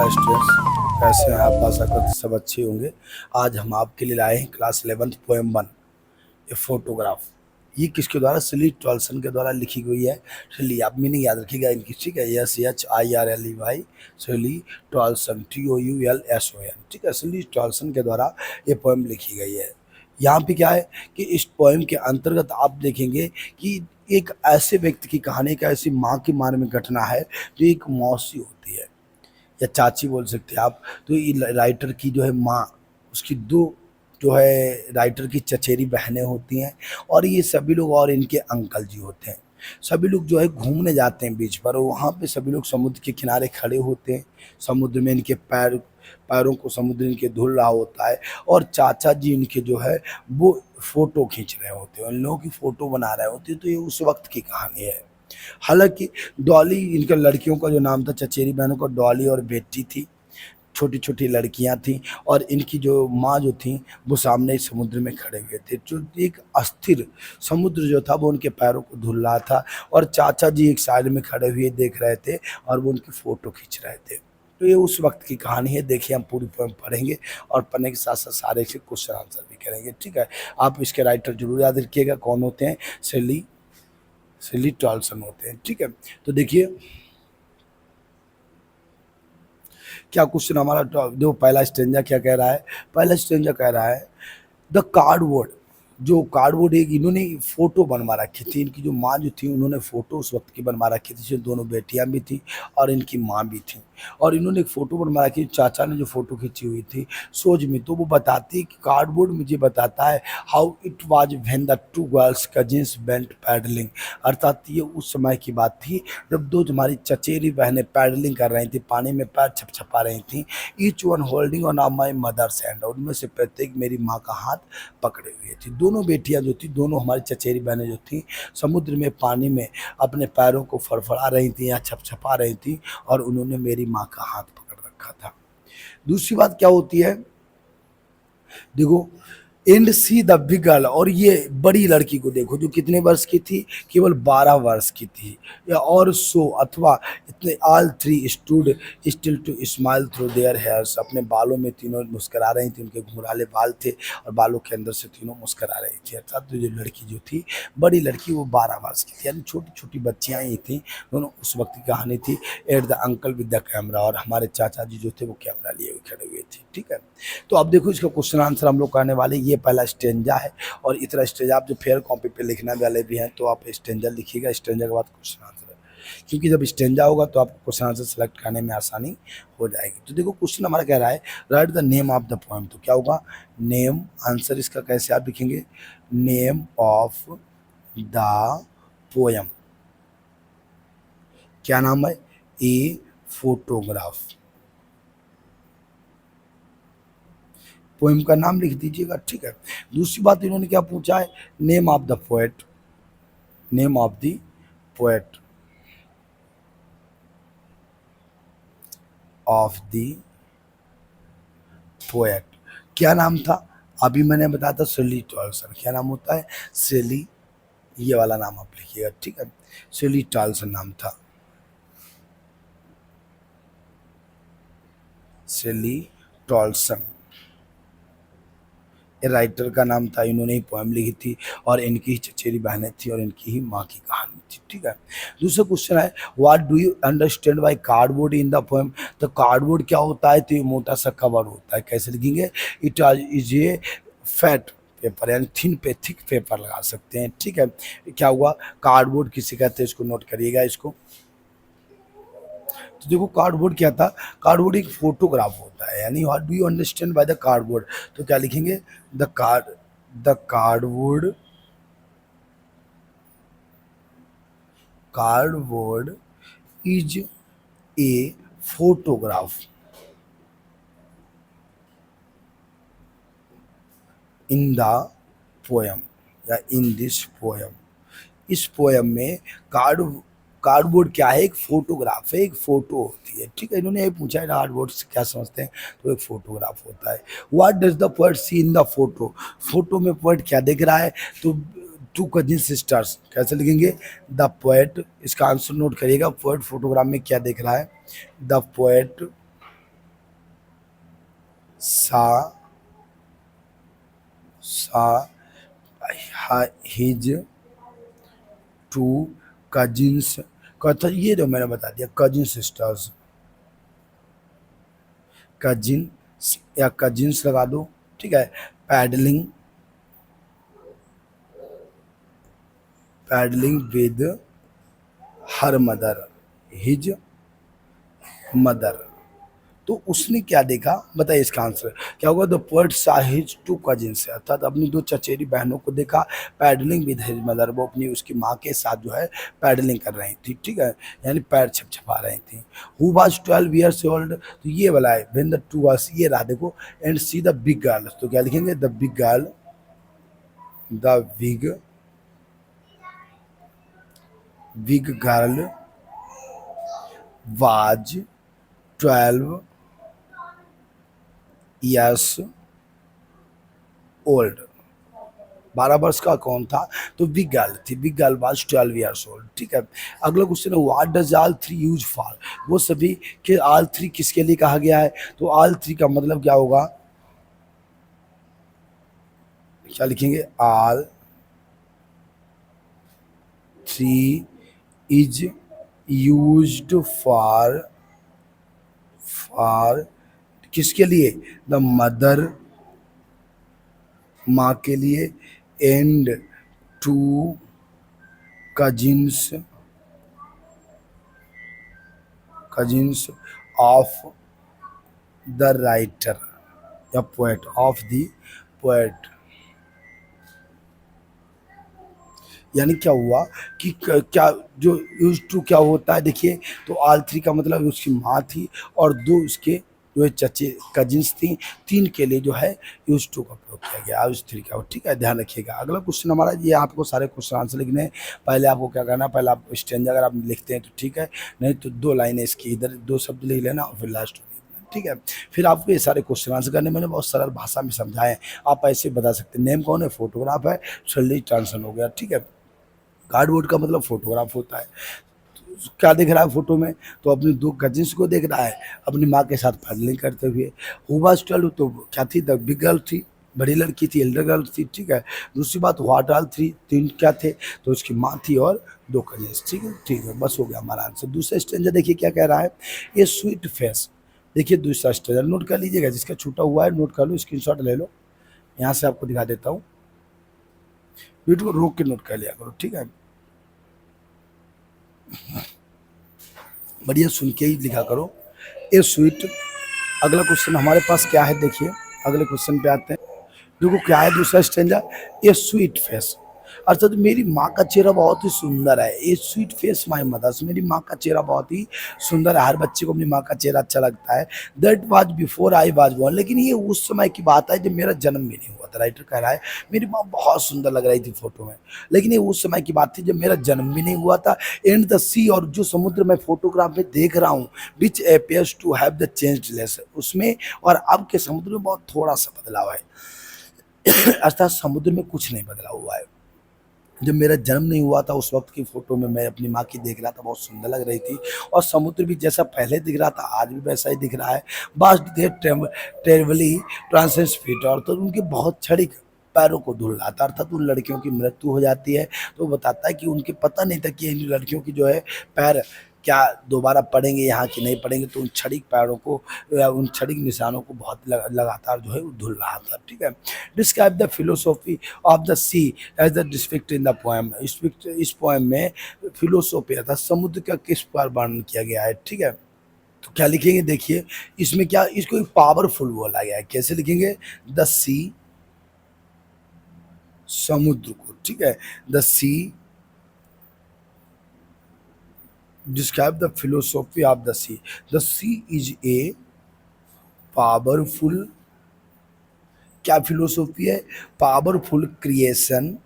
Hi students, कैसे हैं आप? आशा करते सब अच्छे होंगे। आज हम आपके लिए लाए हैं class 11th poem 1, a photograph. ये किसके द्वारा? सिली टॉल्सन के द्वारा लिखी गई है। सिली, आप मीनिंग याद रखिएगा इनकी, ठीक है? SHIRLEY, सिली टॉल्सन, TOULSON, ठीक है? सिली टॉल्सन के द्वारा ये पोएम लिखी गई है। यहाँ पे क्या है कि इस पोएम के अंतर्गत आप देखेंगे कि एक ऐसे व्यक्ति की कहानी, एक ऐसी माँ के बारे में घटना है जो एक मौसी होती है या चाची बोल सकते हैं आप। तो ये राइटर की जो है माँ, उसकी दो जो है राइटर की चचेरी बहनें होती हैं, और ये सभी लोग और इनके अंकल जी होते हैं। सभी लोग जो है घूमने जाते हैं बीच पर, और वहाँ पे सभी लोग समुद्र के किनारे खड़े होते हैं। समुद्र में इनके पैरों को समुद्र इनके धुल रहा होता है, और चाचा जी इनके जो है वो फोटो खींच रहे होते हैं, उन लोगों की फोटो बना रहे होते हैं। तो ये उस वक्त की कहानी है। हालांकि डॉली, इनका लड़कियों का जो नाम था, चचेरी बहनों का डॉली और बेटी थी, छोटी छोटी लड़कियां थीं, और इनकी जो माँ जो थी वो सामने समुद्र में खड़े हुए थे। जो एक अस्थिर समुद्र जो था वो उनके पैरों को धुल रहा था, और चाचा जी एक साइड में खड़े हुए देख रहे थे, और वो उनकी फ़ोटो खींच रहे थे। तो ये उस वक्त की कहानी है। देखिए, हम पूरी पोएम पढ़ेंगे, और पढ़ने के साथ साथ सारे से क्वेश्चन आंसर भी करेंगे, ठीक है? आप इसके राइटर जरूर याद रखिएगा, कौन होते हैं? सिली टॉल्सन होते हैं, ठीक है? तो देखिए क्या क्वेश्चन हमारा। जो पहला स्टेंजा क्या कह रहा है? पहला स्टेंजा कह रहा है, द कार्डबोर्ड। जो कार्डबोर्ड, एक इन्होंने फोटो बनवा रखी थी। इनकी जो माँ जो थी, उन्होंने फोटो उस वक्त की बनवा रखी थी, जिसमें दोनों बेटियां भी थी और इनकी माँ भी थी। और इन्होंने एक फोटो बनवा रखी, चाचा ने जो फोटो खींची हुई थी सोच में। तो वो बताती है कि कार्डबोर्ड मुझे बताता है how it was when the two girls cousins went paddling. अर्थात ये उस समय की बात थी जब दो तुम्हारी चचेरी बहनें पैडलिंग कर रही थी, पानी में पैर छपछपा रही थी। Each one holding on my mother's hand, और उनमें से प्रत्येक मेरी माँ का हाथ पकड़े हुए थी। दोनों बेटियां जो थी, दोनों हमारी चचेरी बहनें जो थी, समुद्र में पानी में अपने पैरों को फड़फड़ा रही थी या छपछपा रही थी, और उन्होंने मेरी माँ का हाथ पकड़ रखा था। दूसरी बात क्या होती है, देखो, and see the big girl, और ये बड़ी लड़की को देखो जो कितने वर्ष की थी? केवल 12 वर्ष की थी। या और सो अथवा इतने, all three stood still to smile through their hairs, अपने बालों में तीनों मुस्करा रही थी। उनके घुंघराले बाल थे, और बालों के अंदर से तीनों मुस्करा रही थी। अर्थात तो जो लड़की जो थी, बड़ी लड़की, वो 12 वर्ष की थी, यानी छोटी छोटी बच्चियाँ ही थी दोनों। उस वक्त की कहानी थी। At the uncle with the camera, और हमारे चाचा जी जो थे वो कैमरा लिए हुए खड़े हुए थे, ठीक है? तो अब देखो, इसका क्वेश्चन आंसर हम लोग करने वाले। ये पहला स्टेंजा है, और इतना स्टेंजा आप जो फेयर कॉपी पे लिखने वाले भी हैं तो आप स्टेंजा लिखिएगा, स्टेंजा के बाद क्वेश्चन आंसर है। क्योंकि जब स्टेंजा होगा तो आपको क्वेश्चन आंसर सेलेक्ट करने में आसानी हो जाएगी। तो देखो, क्वेश्चन हमारा कह रहा है, right the name of the poem. तो क्या होगा? नेम, आंसर इसका कैसे आप लिखेंगे? नेम ऑफ द पोएम, क्या नाम है? A photograph. पोएम का नाम लिख दीजिएगा, ठीक है? दूसरी बात इन्होंने क्या पूछा है? Name of the poet, name of the poet of the poet, क्या नाम था? अभी मैंने बताया था सिली टॉल्सन। क्या नाम होता है? सिली, ये वाला नाम आप लिखिएगा, ठीक है? सिली टॉल्सन नाम था, सिली टॉल्सन। राइटर का नाम था, इन्होंने ही पोएम लिखी थी, और इनकी ही चचेरी बहनें थी, और इनकी ही माँ की कहानी थी, ठीक है? दूसरा क्वेश्चन है, what do you understand by cardboard in the poem. तो कार्डबोर्ड क्या होता है? तो ये मोटा सा कवर होता है। कैसे लिखेंगे? It is a fat paper, यानी थिन पे थिक पेपर लगा सकते हैं, ठीक है? क्या हुआ? कार्डबोर्ड किसे कहते हैं, इसको नोट करिएगा इसको। तो देखो, कार्डबोर्ड क्या था? कार्डबोर्ड एक फोटोग्राफ होता है, यानी what do you understand by the cardboard. तो क्या लिखेंगे? The cardboard, cardboard is a photograph in the poem, या इन दिस पोएम। इस पोएम में कार्डबोर्ड क्या है? एक फोटोग्राफ है, एक फोटो होती है, ठीक है? इन्होंने ये पूछा है कार्डबोर्ड से क्या समझते हैं, तो एक फोटोग्राफ होता है। What does the poet see in the photo. Photo में पोएट क्या देख रहा है? तो टू कजिन सिस्टर्स। कैसे लिखेंगे? द पोएट, इसका आंसर नोट करिएगा। पोएट फोटोग्राफ में क्या देख रहा है? द पोएट सा सा हिज टू कजिन्स, ये जो मैंने बता दिया कजिन सिस्टर्स, कजिन या कजिन्स लगा दो, ठीक है। Paddling, paddling with her mother, his mother. तो उसने क्या देखा, बताइए इसका आंसर क्या होगा। The poet saw his two cousins, अर्थात अपनी दो चचेरी बहनों को देखा, पैडलिंग विद हिज मदर, वो अपनी उसकी माँ के साथ जो है पैडलिंग कर रही थी, ठीक है, यानी पैर छपछपा रही थी। हु वाज 12 ईयर्स ओल्ड, तो ये वाला है व्हेन द टू वाज, ये रहा देखो, and see the big girl, तो क्या लिखेंगे, the big girl, the big girl was 12 years old, 12 वर्ष का कौन था, तो बिग गर्ल थी, big girl was 12 years old, ठीक है। अगला क्वेश्चन है what does all three use for, वो सभी के ऑल थ्री किसके लिए कहा गया है, तो ऑल थ्री का मतलब क्या होगा, क्या लिखेंगे, all three is used for किसके लिए, द मदर, माँ के लिए, and two cousins, cousins of the writer या पोएट, ऑफ द पोएट। यानी क्या हुआ कि क्या जो यूज टू क्या होता है, देखिए, तो ऑल थ्री का मतलब उसकी माँ थी और दो उसके जो है चचे कजिन्स थी, तीन के लिए जो है यूज टू का प्रयोग किया गया, यूज थ्री का, ठीक है, ध्यान रखिएगा। अगला क्वेश्चन हमारा, ये आपको सारे क्वेश्चन आंसर लिखने हैं। पहले आपको क्या करना है, पहले आप स्टेंजा अगर आप लिखते हैं तो ठीक है, नहीं तो 2 लाइनें इसकी इधर 2 शब्द लिख लेना और फिर लास्ट में लिखना, ठीक है। फिर आपको ये सारे क्वेश्चन आंसर करने, मैंने बहुत सरल भाषा में समझाए, आप ऐसे बता सकते हैं। नेम कौन है, फोटोग्राफ है, सल्ली ट्रांसफर हो गया, ठीक है। कार्डबोर्ड का मतलब फोटोग्राफ होता है। तो क्या देख रहा है फोटो में, तो अपनी दो कजिन्स को देख रहा है अपनी माँ के साथ पैडलिंग करते हुए। हु वाज 12, तो क्या थी, द बिग गर्ल थी, बड़ी लड़की थी, एल्डर गर्ल थी, ठीक है। दूसरी बात व्हाट ऑल थ्री, तीन क्या थे, तो उसकी माँ थी और दो कजिन्स, ठीक है, ठीक है, बस हो गया हमारा आंसर। दूसरा स्टेंजर देखिए क्या कह रहा है, ये स्वीट फेस, देखिए दूसरा स्टेंजर नोट कर लीजिएगा, जिसका छूटा हुआ है नोट कर लो, स्क्रीनशॉट ले लो, यहाँ से आपको दिखा देता हूँ, वीडियो को रोक के नोट कर लिया करो, ठीक है, बढ़िया सुन के ही लिखा करो। ए स्वीट, अगला क्वेश्चन हमारे पास क्या है, देखिए अगले क्वेश्चन पे आते हैं। देखो क्या है दूसरा स्टेंजा, ए स्वीट फेस, अर्थात मेरी माँ का चेहरा बहुत ही सुंदर है, a sweet face my mother's, मेरी माँ का चेहरा बहुत ही सुंदर है, हर बच्चे को अपनी माँ का चेहरा अच्छा लगता है। That was before I was born, लेकिन ये उस समय की बात है जब मेरा जन्म भी नहीं हुआ था। राइटर कह रहा है मेरी माँ बहुत सुंदर लग रही थी फोटो में, लेकिन ये उस समय की बात थी जब मेरा जन्म भी नहीं हुआ था। एंड द सी, और जो समुद्र मैं फोटोग्राफ में देख रहा हूँ, which appears to have the changed less, उसमें और अब के समुद्र में बहुत थोड़ा सा बदलाव है, अर्थात समुद्र में कुछ नहीं बदला हुआ है। जब मेरा जन्म नहीं हुआ था उस वक्त की फ़ोटो में मैं अपनी माँ की देख रहा था, बहुत सुंदर लग रही थी, और समुद्र भी जैसा पहले दिख रहा था आज भी वैसा ही दिख रहा है। बस देर ट्रेवली ट्रांसेंस फीट, और तो उनके बहुत क्षणिक पैरों को धुल रहा था, अर्थात उन लड़कियों की मृत्यु हो जाती है तो बताता है कि उनके पता नहीं था कि इन लड़कियों की जो है पैर क्या दोबारा पड़ेंगे यहाँ की नहीं पड़ेंगे, तो उन क्षणिक पैरों को या उन क्षणिक निशानों को बहुत लगातार जो है धुल रहा था, ठीक है। Describe the philosophy of the sea as the district in the poem, इस पोएम में फिलोसॉफी अर्थात समुद्र का किस पर वर्णन किया गया है, ठीक है। तो क्या लिखेंगे, देखिए इसमें क्या, इसको एक पावरफुल बोला गया है, कैसे लिखेंगे, द सी, समुद्र को, ठीक है, the sea describe the philosophy of the sea, the sea is a powerful, क्या फिलोसॉफी है, powerful creation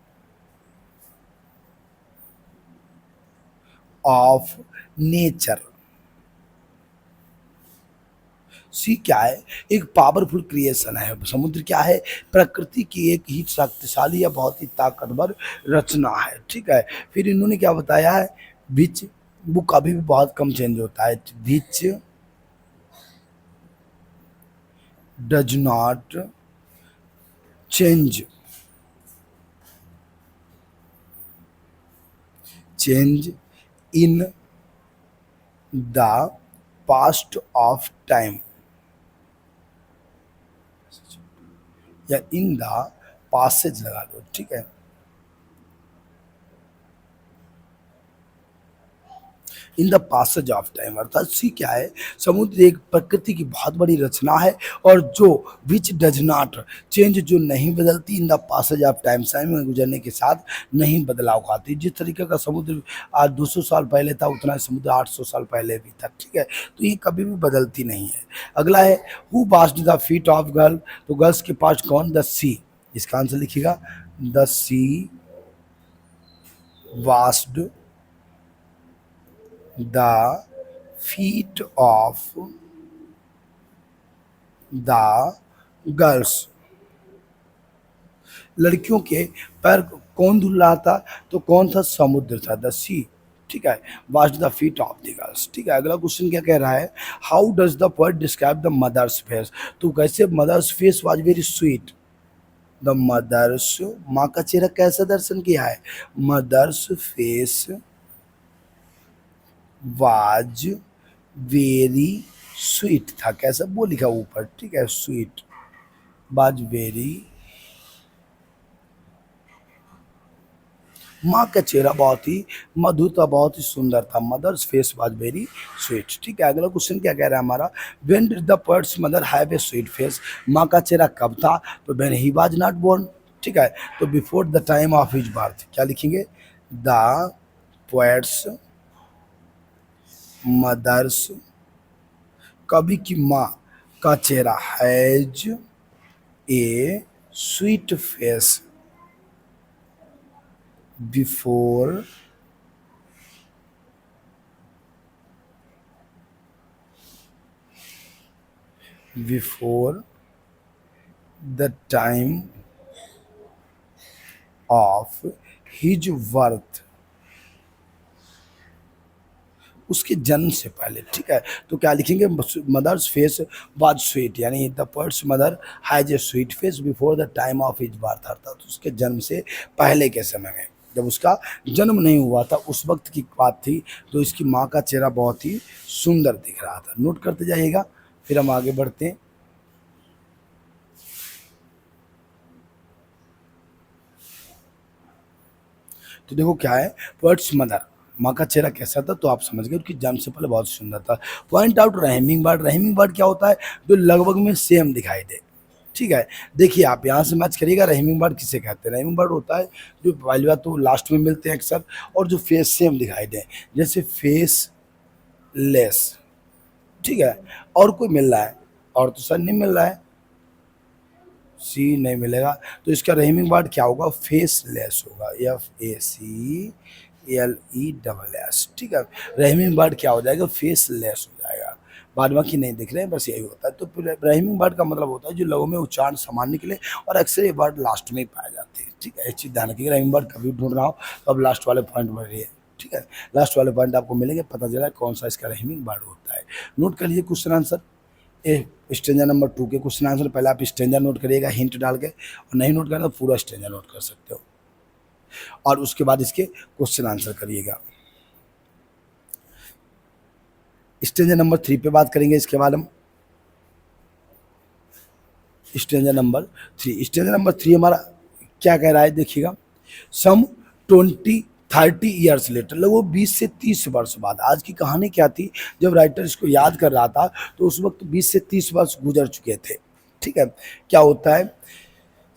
of nature. Sea क्या है, एक पावरफुल क्रिएशन है, समुद्र क्या है, प्रकृति की एक ही शक्तिशाली या बहुत ही ताकतवर रचना है, ठीक है। फिर इन्होंने क्या बताया है, बीच, बुक अभी भी बहुत कम चेंज होता है, बीच does not change in the past of time, या इन द पासेज लगा दो, ठीक है। In the passage of time, अर्थात सी क्या है, समुद्र एक प्रकृति की बहुत बड़ी रचना है और जो विच डज नॉट चेंज, जो नहीं बदलती, in the passage of time, समय में गुजरने के साथ नहीं बदलाव आती। जिस तरीके का समुद्र आज 200 साल पहले था उतना ही समुद्र 800 साल पहले भी था, ठीक है। तो ये कभी भी बदलती नहीं है। अगला है who washed the feet of girl, तो गर्ल्स के पास कौन, द सी, इसका आंसर लिखिएगा the sea washed the feet of the girls, लड़कियों के पैर कौन धुल रहा था, तो कौन था, समुद्र था, द सी, ठीक है। Wash the feet of the girls, ठीक है। अगला क्वेश्चन क्या कह रहा है, how does the poet describe the mother's face, तो कैसे mother's face was very sweet, the mother's, माँ का चेहरा कैसा दर्शन किया है, mother's face was very sweet था, कैसा वो लिखा ऊपर, ठीक है, स्वीट, वाज वेरी, माँ का चेहरा बहुत ही मधुर था, बहुत ही सुंदर था, mother's face was very sweet, ठीक है। अगला क्वेश्चन क्या कह रहा है हमारा, when did the poet's mother have a sweet face, माँ का चेहरा कब था, तो when he was not born, ठीक है। तो before the time of his birth, क्या लिखेंगे, द पोएट्स मदर्स, कभी की माँ का चेहरा has a sweet face before the time of his birth, उसके जन्म से पहले, ठीक है। तो क्या लिखेंगे, मदर्स फेस वाज स्वीट, यानी the poet's mother has a sweet face before the time of his birth, अर्थात उसके जन्म से पहले के समय में, जब उसका जन्म नहीं हुआ था उस वक्त की बात थी, तो इसकी माँ का चेहरा बहुत ही सुंदर दिख रहा था। नोट करते जाइएगा, फिर हम आगे बढ़ते हैं। तो देखो क्या है, पोएट्स मदर, माँ का चेहरा कैसा था, तो आप समझ गए, उसकी जन्म से पहले बहुत सुंदर था। Point out rhyming word, rhyming word क्या होता है, जो लगभग में सेम दिखाई दे, ठीक है। देखिए आप यहाँ से मैच करिएगा, राइमिंग वर्ड किसे कहते हैं, राइमिंग वर्ड होता है जो पहली बात तो लास्ट में मिलते हैं अक्सर, और जो फेस सेम दिखाई दे, जैसे फेस लेस, ठीक है। और कोई मिल रहा है, और तो सर नहीं मिल रहा है, सी नहीं मिलेगा, तो इसका राइमिंग वर्ड क्या होगा, फेसलेस होगा, FACLESS, ठीक है। राइमिंग वर्ड क्या हो जाएगा, फेसलेस हो जाएगा। बाद बाकी नहीं दिख रहे हैं, बस यही होता है। तो राइमिंग वर्ड का मतलब होता है जो लोगों में उच्चारण समान निकले, और अक्सर ये वर्ड लास्ट में ही पाए जाते हैं, ठीक है। एक चीज़ ध्यान रखिएगा, राइमिंग वर्ड कभी ढूंढ रहा हो तो अब लास्ट वाले पॉइंट बढ़ रही है, ठीक है। लास्ट वाले पॉइंट आपको मिलेंगे, पता चला कौन सा इसका राइमिंग वर्ड होता है। नोट कर लीजिए क्वेश्चन आंसर, ए स्टेंजर नंबर 2 के क्वेश्चन आंसर, पहले आप स्टेंजर नोट करिएगा हिंट डाल के, और नहीं नोट करना तो पूरा स्टेंजर नोट कर सकते हो, और उसके बाद इसके क्वेश्चन आंसर करिएगा। स्टेंजर नंबर 3 पे बात करेंगे इसके बाद हम। स्टेंजर नंबर 3, स्टेंजर नंबर 3 हमारा क्या कह रहा है, देखिएगा, सम 20-30 ईयर्स लेटर, लगभग 20 से 30 वर्ष बाद, आज की कहानी क्या थी, जब राइटर इसको याद कर रहा था तो उस वक्त 20 से 30 वर्ष गुजर चुके थे, ठीक है। क्या होता है,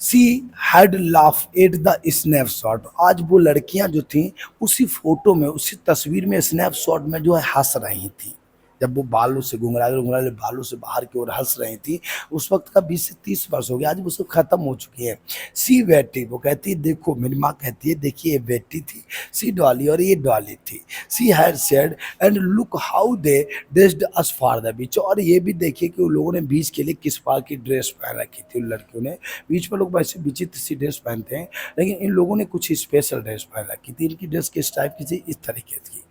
she had laugh at the snapshot, आज वो लड़कियां जो थी उसी फोटो में, उसी तस्वीर में, स्नैपशॉट में जो है हंस रही थी, जब वो बालों से घुंघराले घुंघराले बालों से बाहर की ओर हंस रही थी, उस वक्त का 20 से 30 वर्ष हो गया, आज वो सब खत्म हो चुकी है। सी बेटी, वो कहती है देखो, मेरी माँ कहती है देखिए ये बेटी थी, सी डॉली, और ये डॉली थी। She had said and look how they dressed us for the beach, और ये भी देखिए कि उन लोगों ने बीच के लिए किस प्रकार की ड्रेस पहन रखी थी, उन लड़कियों ने। बीच में लोग वैसे विचित्र सी ड्रेस पहनते हैं, लेकिन इन लोगों ने कुछ स्पेशल ड्रेस पहन रखी थी। इनकी ड्रेस किस टाइप की थी, इस तरीके की,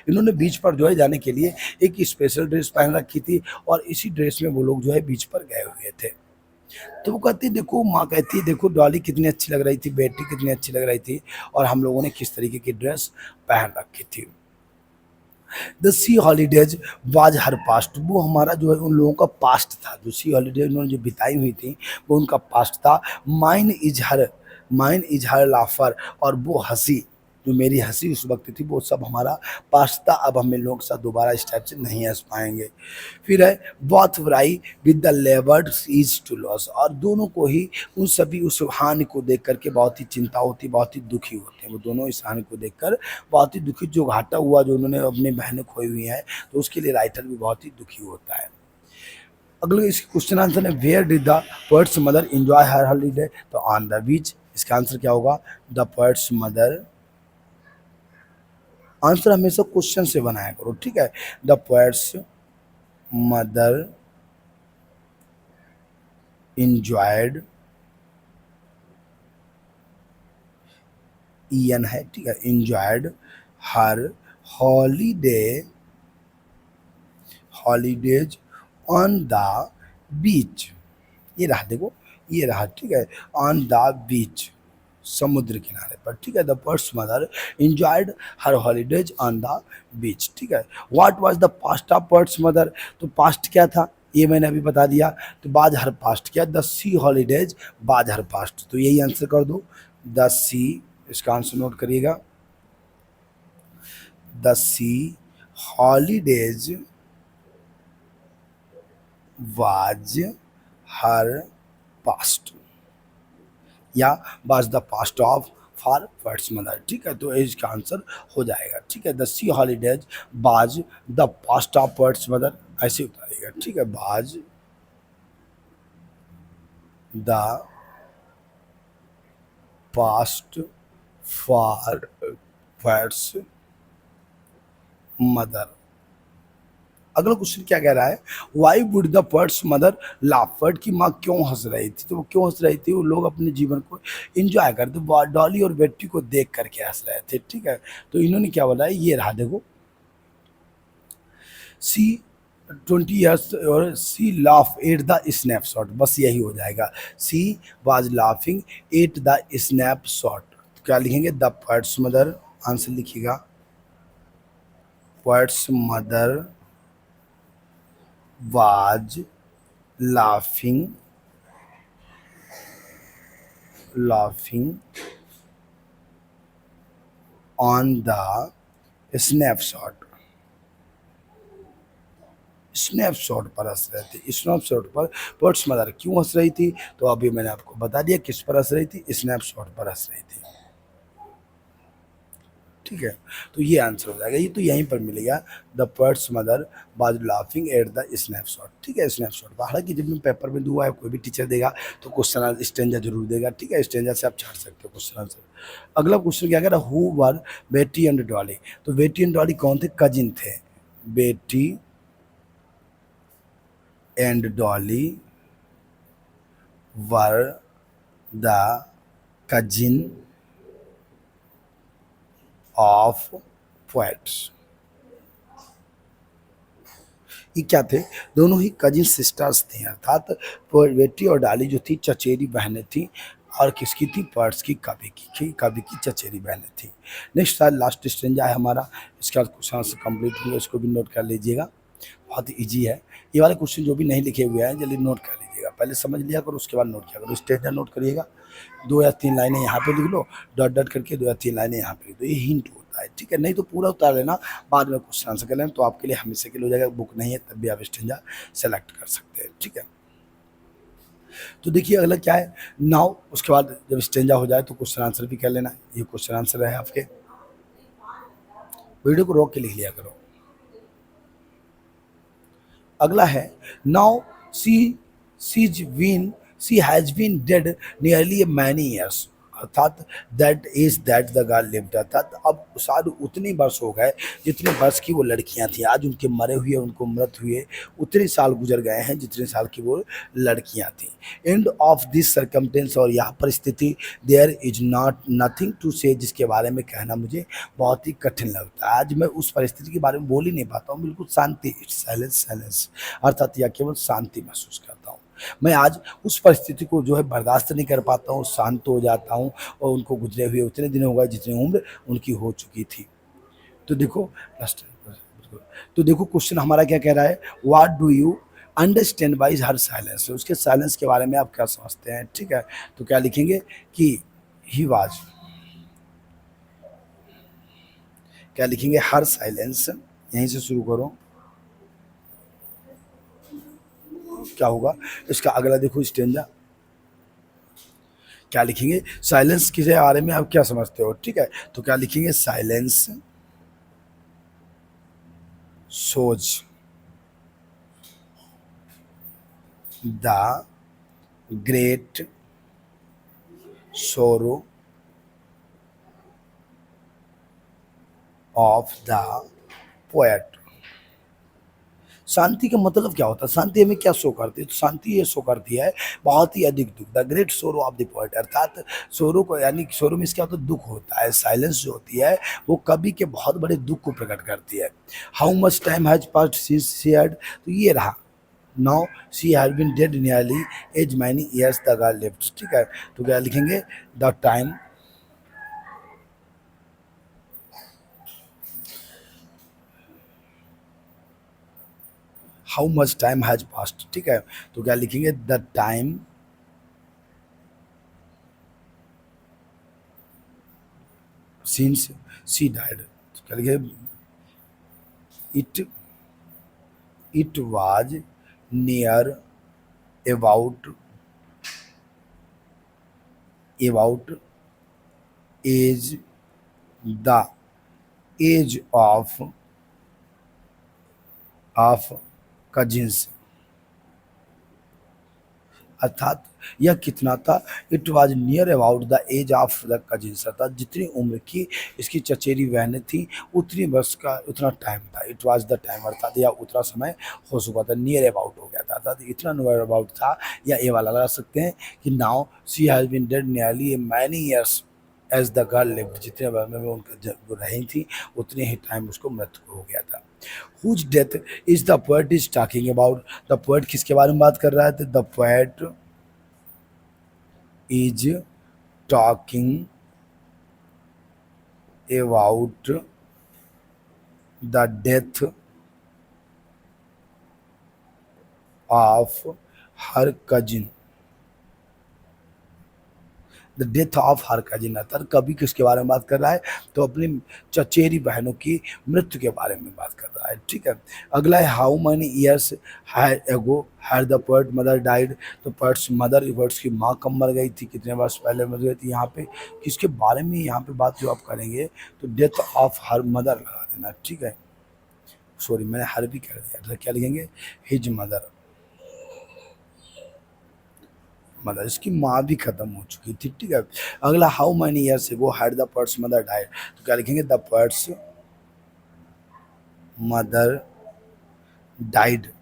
इन्होंने बीच पर जो है जाने के लिए एक स्पेशल ड्रेस पहन रखी थी, और इसी ड्रेस में वो लोग जो है बीच पर गए हुए थे। तो वो कहती है देखो, माँ कहती है देखो डॉली कितनी अच्छी लग रही थी, बेटी कितनी अच्छी लग रही थी, और हम लोगों ने किस तरीके की ड्रेस पहन रखी थी। The sea holidays was her past, वो हमारा जो है उन लोगों का पास्ट था। जो सी हॉलीडेज उन्होंने जो बिताई हुई थी वो उनका पास्ट था। माइन इज हर लाफर, और वो हंसी, जो मेरी हंसी उस वक्त थी, वो सब हमारा पास्ट था। अब हम इन लोगों के साथ दोबारा इस टाइप से नहीं हंस पाएंगे। फिर है both wry with the laboured ease to loss, और दोनों को ही उन सभी उस हानि को देख करके बहुत ही चिंता होती, बहुत ही दुखी होते हैं। वो दोनों इस हानि को देखकर बहुत ही दुखी, जो घाटा हुआ, जो उन्होंने अपनी बहनें खोई हुई हैं, तो उसके लिए राइटर भी बहुत ही दुखी होता है। अगले इसके क्वेश्चन आंसर है where did the poet's mother enjoy her holiday, तो ऑन द बीच। इसका आंसर क्या होगा? The poet's mother. आंसर हमेशा क्वेश्चन से बनाया करो, ठीक है। The poet's mother enjoyed, en है, ठीक है, enjoyed her holidays on the beach। ये रहा, देखो ये रहा, ठीक है, ऑन द बीच, समुद्र किनारे पर, ठीक है। The purse mother enjoyed her holidays on the बीच, ठीक है। What was the past of purse mother, तो पास्ट क्या था ये मैंने अभी बता दिया। तो बाज हर पास्ट क्या? द सी हॉलीडेज बाज हर पास्ट, तो यही आंसर कर दो, द सी। इसका आंसर नोट करिएगा, the sea holidays was her past, या was the past of four words mother, ठीक है। तो इसका आंसर हो जाएगा, ठीक है। The sea holidays was the past of words mother, ऐसे उतारेगा, ठीक है। Was the past for words mother. अगला क्वेश्चन क्या कह रहा है? Why would the poet's mother laugh, poet की माँ क्यों हंस रही थी? तो वो क्यों हंस रही थी? वो लोग अपने जीवन को एंजॉय करते, डॉली और बेटी को देख करके हंस रहे थे, ठीक है। तो इन्होंने क्या बोला है, ये रहा देखो, सी 20 years और she laugh at the snapshot, बस यही हो जाएगा। She was laughing at the snapshot, क्या लिखेंगे? द पर्ड्स मदर, आंसर लिखिएगा, poet's mother was laughing on the snapshot, snapshot पर हंस रहे थे। स्नैपशॉट पर पर्ड्स मदर क्यों हंस रही थी? तो अभी मैंने आपको बता दिया किस पर हंस रही थी, स्नैपशॉट पर हंस रही थी, ठीक है। तो ये आंसर हो जाएगा, ये तो यहीं पर मिलेगा, the poet's mother was laughing at the snapshot, ठीक है। स्नैपशॉट, हालांकि जब मैं पेपर में दूंगा, कोई भी टीचर देगा तो क्वेश्चन स्टेंजा जरूर देगा, ठीक है। स्टेंजा से आप छाट सकते हो क्वेश्चन आंसर। अगला क्वेश्चन क्या कह रहा है? हु वर बेटी एंड डॉली, तो बेटी एंड डॉली कौन थे? कजिन थे। बेटी and Dolly were the cousin of poets. ये क्या थे? दोनों ही कजिन सिस्टर्स थी, अर्थात बेटी और डाली जो थी चचेरी बहनें थी, और किसकी थी? पर्स की, कवि की चचेरी बहनें थी। नेक्स्ट साल लास्ट स्टेंजा है हमारा, इसका क्वेश्चन से कंप्लीट हुआ, इसको भी नोट कर लीजिएगा, बहुत इजी है। ये वाले क्वेश्चन जो भी नहीं लिखे हुए हैं जल्दी नोट कर लीजिएगा, पहले समझ लिया करो, उसके बाद नोट किया करो। स्टेंजा नोट करिएगा, 2 या 3 लाइनें यहाँ पे लिख लो, डॉट डॉट करके 2 या 3 लाइनें यहाँ पे लिख दो, ये हिंट होता है, ठीक है। नहीं तो पूरा उतार लेना, बाद में क्वेश्चन आंसर कर लेना, तो आपके लिए हमेशा के लिए हो जाएगा। बुक नहीं है तब भी आप स्टेंजा सेलेक्ट कर सकते हैं, ठीक है। तो देखिए अगला क्या है, नाउ, उसके बाद जब स्टेंजा हो जाए तो क्वेश्चन आंसर भी कर लेना। ये क्वेश्चन आंसर है आपके, वीडियो को रोक के लिख लिया करो। अगला है now she has been dead nearly many years, अर्थात that is that the girl lived, अर्थात अब शायद उतने वर्ष हो गए जितने वर्ष की वो लड़कियां थी। आज उनके मरे हुए, उनको मृत हुए उतने साल गुजर गए हैं जितने साल की वो लड़कियां थी। एंड ऑफ दिस सर्कमटेंस, और यहाँ परिस्थिति, there is not nothing to say, जिसके बारे में कहना मुझे बहुत ही कठिन लगता है। आज मैं उस परिस्थिति के बारे में बोल ही नहीं पाता हूँ, बिल्कुल शांति, साइलेंस, अर्थात यह केवल शांति महसूस करता हूँ। मैं आज उस परिस्थिति को जो है बर्दाश्त नहीं कर पाता हूँ, शांत हो जाता हूँ और उनको गुजरे हुए उतने दिन हो गए जितनी उम्र उनकी हो चुकी थी। तो देखो लास्ट, तो देखो क्वेश्चन हमारा क्या कह रहा है, what do you understand by her silence, उसके साइलेंस के बारे में आप क्या समझते हैं, ठीक है। तो क्या लिखेंगे कि ही वाज, क्या लिखेंगे, हर साइलेंस, यहीं से शुरू करो, क्या होगा इसका अगला देखो स्टेंजा, क्या लिखेंगे, साइलेंस के बारे में आप क्या समझते हो, ठीक है। तो क्या लिखेंगे, silence shows the great sorrow of the poet। शांति का मतलब क्या होता है, शांति हमें क्या शो करती है, तो शांति ये शो करती है बहुत ही अधिक दुख, द ग्रेट सोरो ऑफ द पोएट, अर्थात सोरो को, यानी सोरो में क्या होता है, दुख होता है। साइलेंस जो होती है वो कवि के बहुत बड़े दुख को प्रकट करती है। How much time has passed since she had, तो ये रहा, now she has been dead nearly as many years the girl lived, ठीक है। तो क्या लिखेंगे, the time, how much time has passed, ठीक है। तो क्या लिखेंगे, the time since she died, तो क्या लिखेंगे, it was near about as the age of cousins, अर्थात यह कितना था, it was near about the age of the cousins, अर्थात जितनी उम्र की इसकी चचेरी बहनें थी उतनी वर्ष का उतना टाइम था, इट वाज द टाइम, अर्थात या उतना समय हो चुका था, नियर अबाउट हो गया था, अर्थात इतना नियर अबाउट था। या ये वाला लगा सकते हैं कि now she has been dead nearly many years as the girl lived, जितने समय में उनका जब रही थी उतने ही टाइम उसको मृत्यु हो गया था। Whose death is the poet is talking about, the poet किसके बारे में बात कर रहा है, तो the poet is talking about the death of her cousin, the death of her cousin, अर्थात कवि किसके बारे में बात कर रहा है, तो अपनी चचेरी बहनों की मृत्यु के बारे में बात कर रहा है, ठीक है। अगला है, how many years ago had the poet mother died, तो पोएट्स मदर, पोएट्स की माँ कब मर गई थी, कितने वर्ष पहले मर गई थी। यहाँ पे किसके बारे में यहाँ पे बात जो आप करेंगे, तो डेथ ऑफ हर मदर लगा देना, ठीक है। सॉरी मैंने हर भी कर दिया, तो क्या लिखेंगे, हिज मदर, मदर, इसकी माँ भी खत्म हो चुकी थी, ठीक है। अगला, how many years ago had the poet's mother died, तो क्या लिखेंगे, the poet's mother died,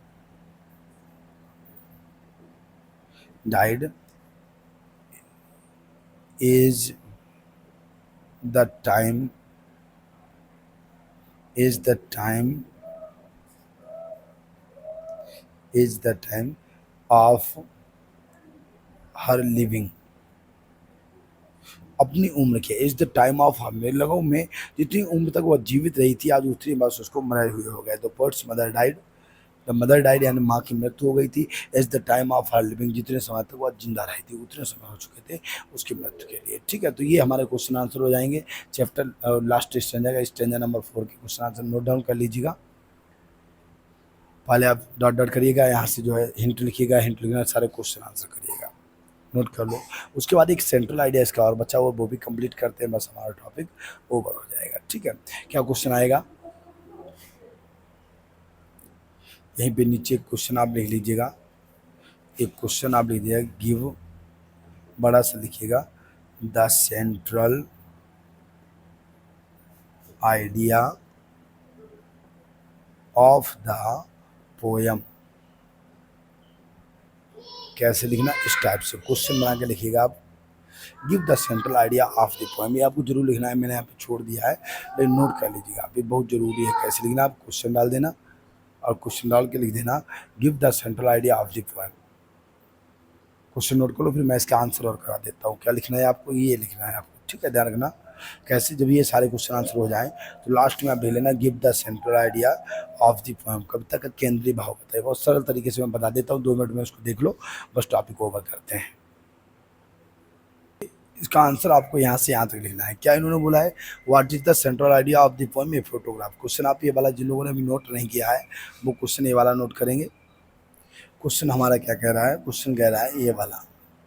is the time is the time is the time of her living, अपनी उम्र के, is the time of her, मेरे लगाओ में जितनी उम्र तक वह जीवित रही थी आज उतनी बस उसको मरे हुए हो गए। तो poets mother died, the mother died यानी माँ की मृत्यु हो गई थी, is the time of her living, जितने समय तक वह जिंदा रही थी उतने समय हो चुके थे उसकी मृत्यु के लिए, ठीक है। तो ये हमारे क्वेश्चन आंसर हो जाएंगे चैप्टर लास्ट स्टैंजा का, स्टैंजा नंबर 4 के क्वेश्चन आंसर नोट डाउन कर लीजिएगा। पहले आप डॉट डॉट करिएगा, यहाँ से जो है हिंट लिखिएगा, हिंट लिखना सारे क्वेश्चन आंसर करिएगा, नोट कर लो। उसके बाद एक सेंट्रल आइडिया इसका और बचा हुआ, वो भी कंप्लीट करते हैं, बस हमारा टॉपिक ओवर हो जाएगा, ठीक है। क्या क्वेश्चन आएगा, यहीं पे नीचे क्वेश्चन आप लिख लीजिएगा, एक क्वेश्चन आप लिख दीजिएगा, गिव, बड़ा सा लिखिएगा, the central idea of the poem, कैसे लिखना, इस टाइप से क्वेश्चन बना के लिखिएगा आप, give the central idea of the poem, ये आपको जरूर लिखना है, मैंने यहाँ पे छोड़ दिया है लेकिन नोट कर लीजिएगा, ये बहुत जरूरी है। कैसे लिखना, आप क्वेश्चन डाल देना और क्वेश्चन डाल के लिख देना, give the central idea of the poem, question note कर लो, फिर मैं इसका आंसर और करा देता हूँ। क्या लिखना है आपको, ये लिखना है आपको, ठीक है, ध्यान रखना। कैसे, जब ये सारे क्वेश्चन आंसर हो जाएं तो लास्ट में आप देख लेना give the central idea of the poem, कविता का केंद्रीय भाव बताइए। बहुत सरल तरीके से मैं बता देता हूँ, 2 मिनट में उसको देख लो, बस टॉपिक ओवर करते हैं। इसका आंसर आपको यहाँ से यहाँ तक लिखना है। क्या इन्होंने बोला है, what is the central idea of the poem a photograph. Question आप ये वाला, जिन लोगों ने अभी नोट नहीं किया है वो क्वेश्चन ये वाला नोट करेंगे। क्वेश्चन हमारा क्या कह रहा है, क्वेश्चन कह रहा है ये वाला,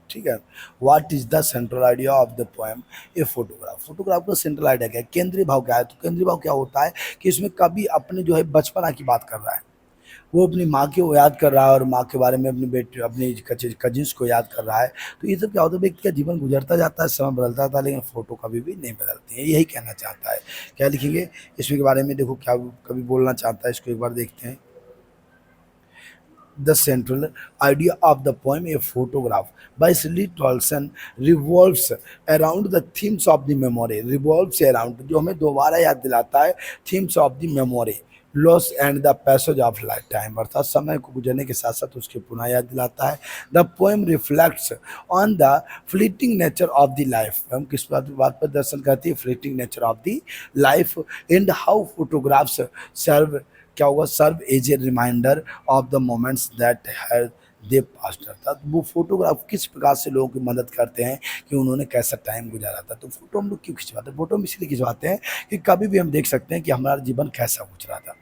ठीक है, what is the central idea of the poem a photograph. Photograph का सेंट्रल आइडिया क्या है, केंद्रीय भाव क्या है। तो केंद्रीय भाव क्या होता है कि इसमें कभी अपने जो है बचपना की बात कर रहा है, वो अपनी माँ को याद कर रहा है और माँ के बारे में अपनी बेटे, अपनी कजिन्स को याद कर रहा है। तो ये सब क्या होता है, व्यक्ति का जीवन गुजरता जाता है, समय बदलता जाता है, लेकिन फोटो कभी भी नहीं बदलती है, यही कहना चाहता है। क्या लिखेंगे इसमें के बारे में, देखो क्या कभी बोलना चाहता है, इसको एक बार देखते हैं। The central idea of the poem, A Photograph, by Shirley Tolson, revolves around the themes of the memory. Revolves around, जो हमें दोबारा याद दिलाता है, themes of the memory, loss and the passage of lifetime, अर्थात समय को गुजरने के साथ साथ उसके पुनः याद दिलाता है। The poem reflects on the fleeting nature of the life, हम किस बात पर दर्शन करती है, fleeting nature of the life, and how photographs serve, क्या होगा, serve as a reminder of the moments that have they past. अर्थात वो फोटोग्राफ किस प्रकार से लोगों की मदद करते हैं कि उन्होंने कैसा टाइम गुजारा था। तो फोटो हम लोग क्यों खिंचवाते हैं, फोटो हम इसलिए खिंचवाते हैं कि कभी भी हम देख सकते हैं कि हमारा जीवन कैसा गुजरा था।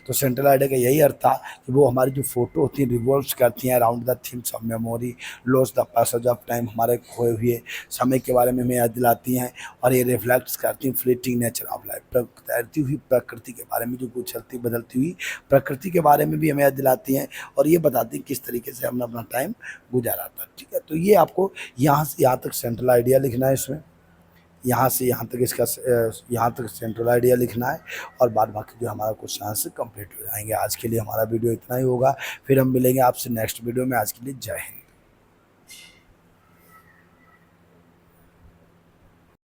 तो सेंट्रल आइडिया का यही अर्थ था कि वो हमारी जो फोटो होती है रिवॉल्व्स करती हैं around the themes of memory, loss the passage of time, हमारे खोए हुए समय के बारे में हमें याद दिलाती हैं, और ये रिफ्लेक्ट्स करती हैं फ्लीटिंग नेचर ऑफ लाइफ, तैरती हुई प्रकृति के बारे में, जो उछलती बदलती हुई प्रकृति के बारे में भी हमें याद दिलाती हैं, और ये बताती हैं किस तरीके से हमने अपना टाइम गुजारा था। ठीक है, तो ये आपको यहाँ से यहाँ तक सेंट्रल आइडिया लिखना है, इसमें यहाँ से यहाँ तक इसका यहाँ तक सेंट्रल आइडिया लिखना है, और बाद बाकी जो हमारा क्वेश्चन आंसर कंप्लीट हो जाएंगे। आज के लिए हमारा वीडियो इतना ही होगा, फिर हम मिलेंगे आपसे नेक्स्ट वीडियो में। आज के लिए जय हिंद।